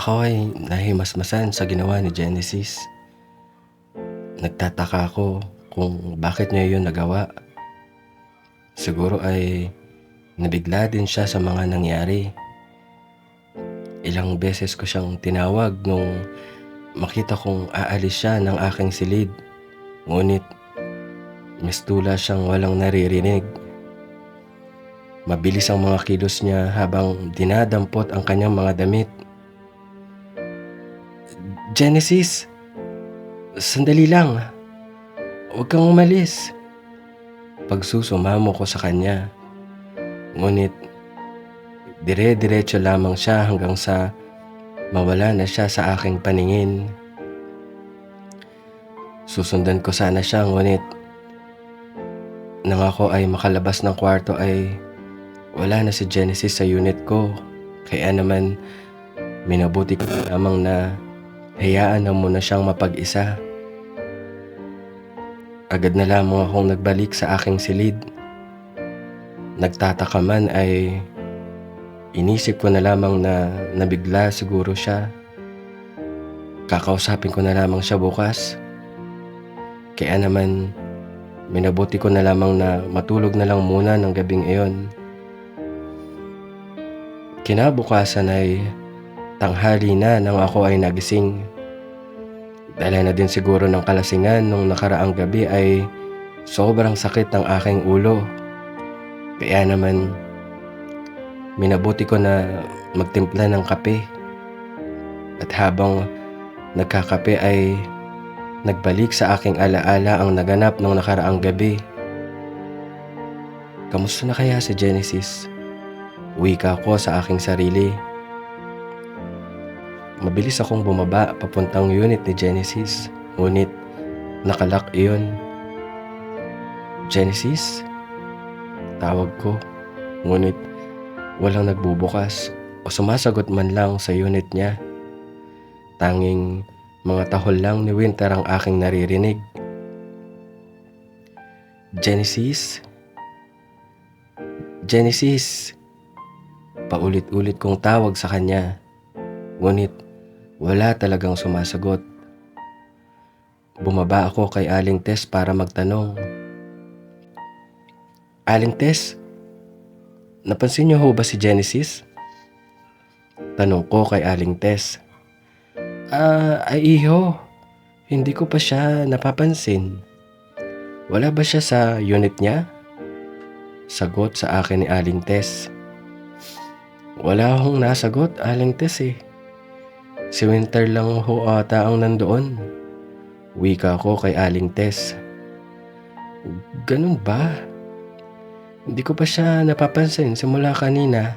Ako ay nahimasmasan sa ginawa ni Genesis. Nagtataka ako kung bakit niya yun nagawa. Siguro ay nabigla din siya sa mga nangyari. Ilang beses ko siyang tinawag nung makita kong aalis siya ng aking silid. Ngunit mistula siyang walang naririnig. Mabilis ang mga kilos niya habang dinadampot ang kanyang mga damit. Genesis, sandali lang. Huwag kang umalis. Pagsusumamo ko sa kanya. Ngunit dire-diretso lamang siya hanggang sa mawala na siya sa aking paningin. Susundan ko sana siya, ngunit nang ako ay makalabas ng kwarto ay wala na si Genesis sa unit ko. Kaya naman minabuti ko lamang na hayaan na muna siyang mapag-isa. Agad na lamang akong nagbalik sa aking silid. Nagtataka man ay inisip ko na lamang na nabigla siguro siya. Kakausapin ko na lamang siya bukas. Kaya naman minabuti ko na lamang na matulog na lang muna ng gabing iyon. Kinabukasan ay tanghali na nang ako ay nagising. Dala na din siguro ng kalasingan nung nakaraang gabi ay sobrang sakit ng aking ulo. Kaya naman minabuti ko na magtimpla ng kape. At habang nagkakape ay nagbalik sa aking alaala ang naganap nung nakaraang gabi. Kamusta na kaya si Genesis? Wika ko sa aking sarili. Mabilis akong bumaba papuntang unit ni Genesis. Ngunit nakalak iyon. Genesis? Tawag ko. Ngunit walang nagbubukas o sumasagot man lang sa unit niya. Tanging mga tahol lang ni Winter ang aking naririnig. Genesis? Genesis? Paulit-ulit kong tawag sa kanya. Ngunit wala talagang sumasagot. Bumaba ako kay Aling Tess para magtanong. Aling Tess, napansin niyo ho ba si Genesis? Tanong ko kay Aling Tess. Ay iho, hindi ko pa siya napapansin. Wala ba siya sa unit niya? Sagot sa akin ni Aling Tess. Wala akong nasagot, Aling Tess eh. Si Winter lang ho ata ang nandoon. Wika ko kay Aling Tess. Ganun ba? Hindi ko pa siya napapansin simula kanina.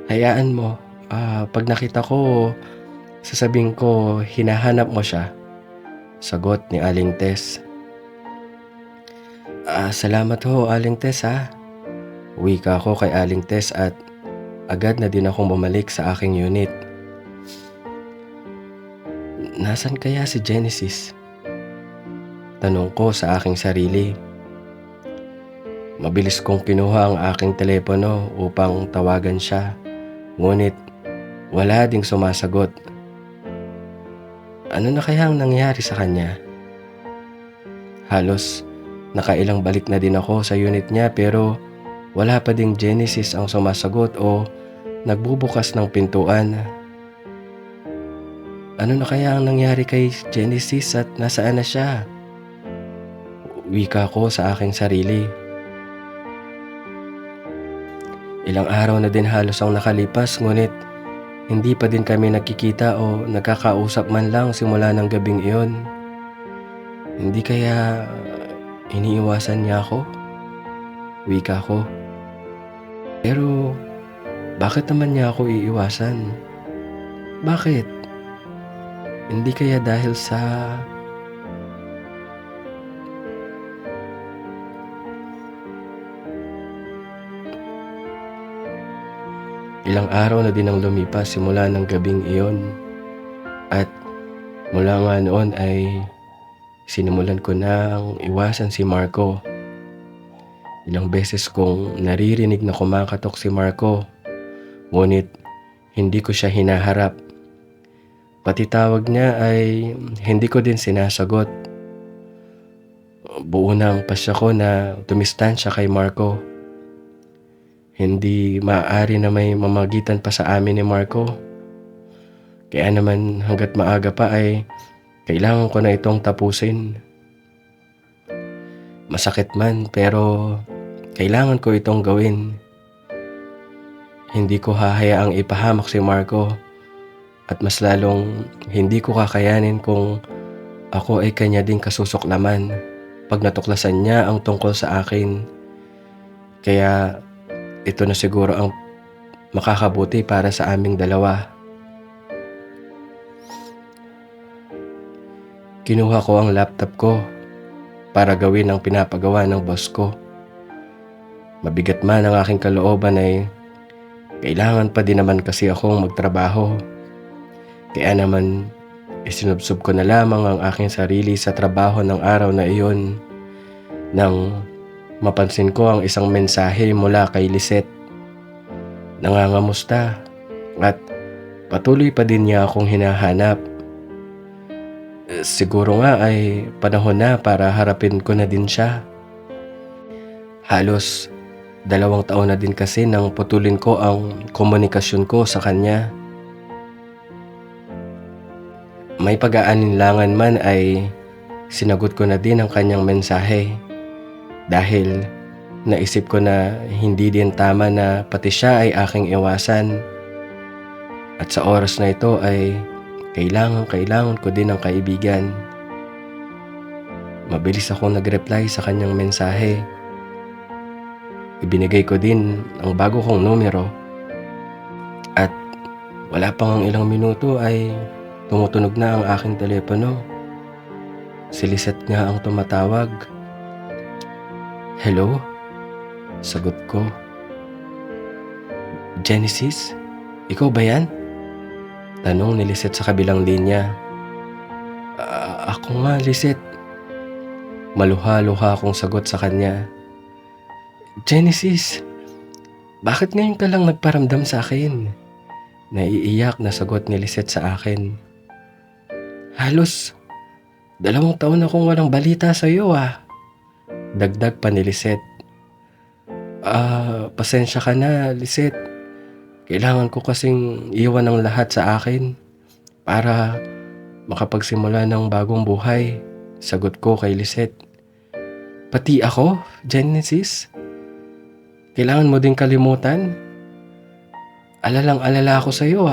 Hayaan mo, pag nakita ko, sasabihin ko hinahanap mo siya. Sagot ni Aling Tess. Salamat ho, Aling Tess ha. Wika ko kay Aling Tess at agad na din akong bumalik sa aking unit. Nasaan kaya si Genesis? Tanong ko sa aking sarili. Mabilis kong kinuha ang aking telepono upang tawagan siya. Ngunit wala ding sumasagot. Ano na kaya ang nangyari sa kanya? Halos nakailang balik na din ako sa unit niya pero wala pa ding Genesis ang sumasagot o nagbubukas ng pintuan. Ano na kaya ang nangyari kay Genesis at nasaan na siya? Wika ko sa aking sarili. Ilang araw na din halos ang nakalipas, ngunit hindi pa din kami nagkikita o nagkakausap man lang simula ng gabing iyon. Hindi kaya iniiwasan niya ako? Wika ko. Pero bakit naman niya ako iiwasan? Bakit? Hindi kaya dahil sa ilang araw na din ang lumipas simula ng gabing iyon. At mula nga noon ay sinimulan ko nang iwasan si Marco. Ilang beses kong naririnig na kumakatok si Marco. Ngunit hindi ko siya hinaharap. Pati tawag niya ay hindi ko din sinasagot. Buo na ang pasya ko na dumistansya kay Marco. Hindi maaari na may mamagitan pa sa amin ni Marco. Kaya naman hangga't maaga pa ay kailangan ko na itong tapusin. Masakit man pero kailangan ko itong gawin. Hindi ko hahayaang ipahamak si Marco at mas lalong hindi ko kakayanin kung ako ay kanya ding kasusuklaman pag natuklasan niya ang tungkol sa akin. Kaya ito na siguro ang makakabuti para sa aming dalawa. Kinuha ko ang laptop ko para gawin ang pinapagawa ng boss ko. Mabigat man ang aking kalooban ay kailangan pa din naman kasi akong magtrabaho. Kaya naman isinubsob ko na lamang ang aking sarili sa trabaho ng araw na iyon nang mapansin ko ang isang mensahe mula kay Lisette. Nangangamusta at patuloy pa din niya akong hinahanap. Siguro nga ay panahon na para harapin ko na din siya. Halos 2 taon na din kasi nang putulin ko ang komunikasyon ko sa kanya. May pag-aalinlangan man ay sinagot ko na din ang kanyang mensahe dahil naisip ko na hindi din tama na pati siya ay aking iwasan. At sa oras na ito ay kailangan ko din ng kaibigan. Mabilis akong nag-reply sa kanyang mensahe. Ibinigay ko din ang bago kong numero. At wala pang ilang minuto ay tumutunog na ang aking telepono. Si Lisette nga ang tumatawag. Hello? Sagot ko. Genesis? Ikaw ba yan? Tanong ni Lisette sa kabilang linya. Ako nga, Lisette. Maluha-luha akong sagot sa kanya. Genesis, bakit ngayon ka lang nagparamdam sa akin? Naiiyak na sagot ni Lisette sa akin. Halos 2 taon akong walang balita sa iyo Dagdag pa ni Lisette. Pasensya ka na, Lisette. Kailangan ko kasing iwan ang lahat sa akin para makapagsimula ng bagong buhay. Sagot ko kay Lisette. Pati ako, Genesis? Kailangan mo din kalimutan? Alalang-alala ako sa iyo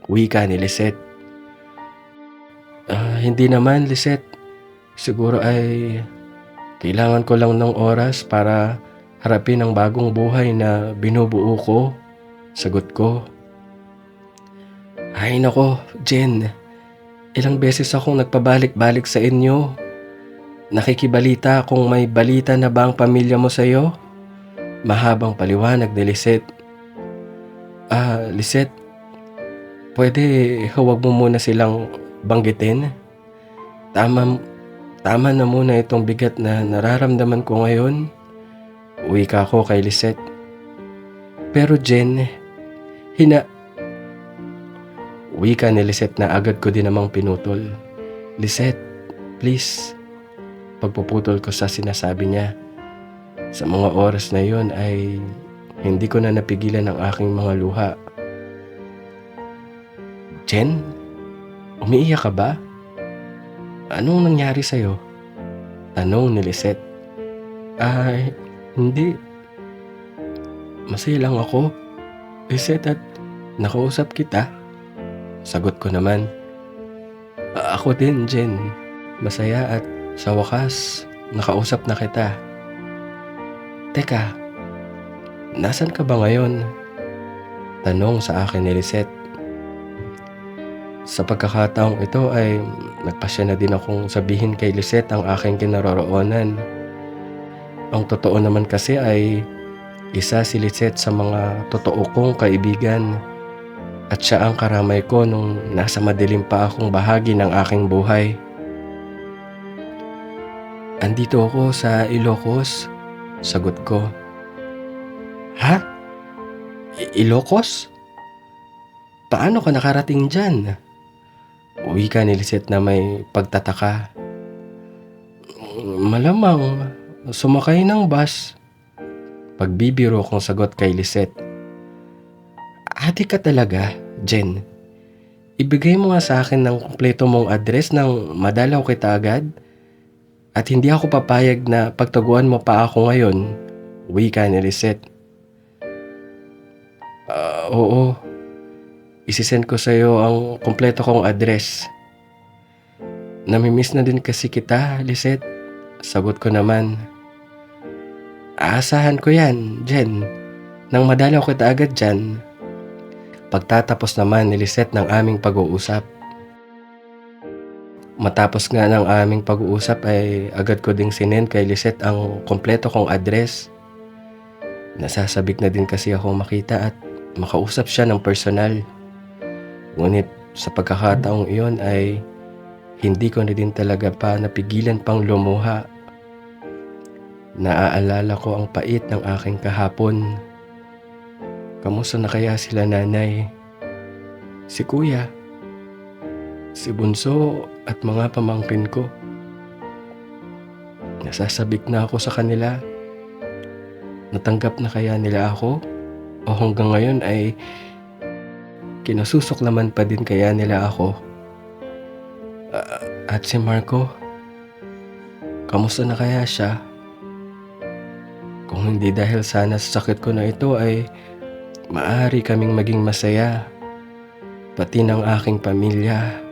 Wika ni Lisette. Hindi naman, Lisette. Siguro ay kailangan ko lang ng oras para harapin ang bagong buhay na binubuo ko. Sagot ko. Ay nako, Jen. Ilang beses akong nagpabalik-balik sa inyo. Nakikibalita kung may balita na ba ang pamilya mo sa iyo? Mahabang paliwanag ni Lisette. Lisette, pwede huwag mo muna silang banggitin? Tama na muna itong bigat na nararamdaman ko ngayon. Wika ko kay Lisette. Pero Jen, Wika ni Lisette na agad ko din namang pinutol. Lisette, please. Pagpuputol ko sa sinasabi niya. Sa mga oras na yon ay hindi ko na napigilan ang aking mga luha. Jen, umiiyak ka ba? Anong nangyari sa'yo? Tanong ni Lisette. Hindi. Masaya lang ako, Lisette, at nakausap kita. Sagot ko naman. Ako din, Jen. Masaya at sa wakas, nakausap na kita. Teka, nasan ka ba ngayon? Tanong sa akin ni Lisette. Sa pagkakataong ito ay nagpasya na din akong sabihin kay Lisette ang aking kinaroroonan. Ang totoo naman kasi ay isa si Lisette sa mga totoo kong kaibigan at siya ang karamay ko nung nasa madilim pa akong bahagi ng aking buhay. Andito ako sa Ilocos, sagot ko. Ha? Ilocos? Paano ka nakarating dyan? Wika ni Lisette na may pagtataka. Malamang sumakay ng bus. Pagbibiro kong sagot kay Lisette. Ate ka talaga, Jen. Ibigay mo nga sa akin ng kumpleto mong address nang madalaw kita agad. At hindi ako papayag na pagtaguan mo pa ako ngayon, wika ni Lisette. Oo. Isisend ko sa'yo ang kumpleto kong address. Namimiss na din kasi kita, Lisette. Sagot ko naman. Aasahan ko yan, Jen. Nang madalaw kita agad dyan. Pagtatapos naman ni Lisette ng aming pag-uusap. Matapos nga ng aming pag-uusap ay agad ko ding sinend kay Lisette ang kumpleto kong address. Nasasabik na din kasi ako makita at makausap siya ng personal. Ngunit sa pagkakataong iyon ay hindi ko na din talaga pa napigilan pang lumuha. Naaalala ko ang pait ng aking kahapon. Kamusta na kaya sila nanay? Si kuya? Si bunso at mga pamangkin ko? Nasasabik na ako sa kanila. Natanggap na kaya nila ako? O hanggang ngayon ay kinasusuklaman pa din kaya nila ako? At si Marco? Kamusta na kaya siya? Kung hindi dahil sana sa sakit ko na ito ay maaari kaming maging masaya. Pati ng aking pamilya.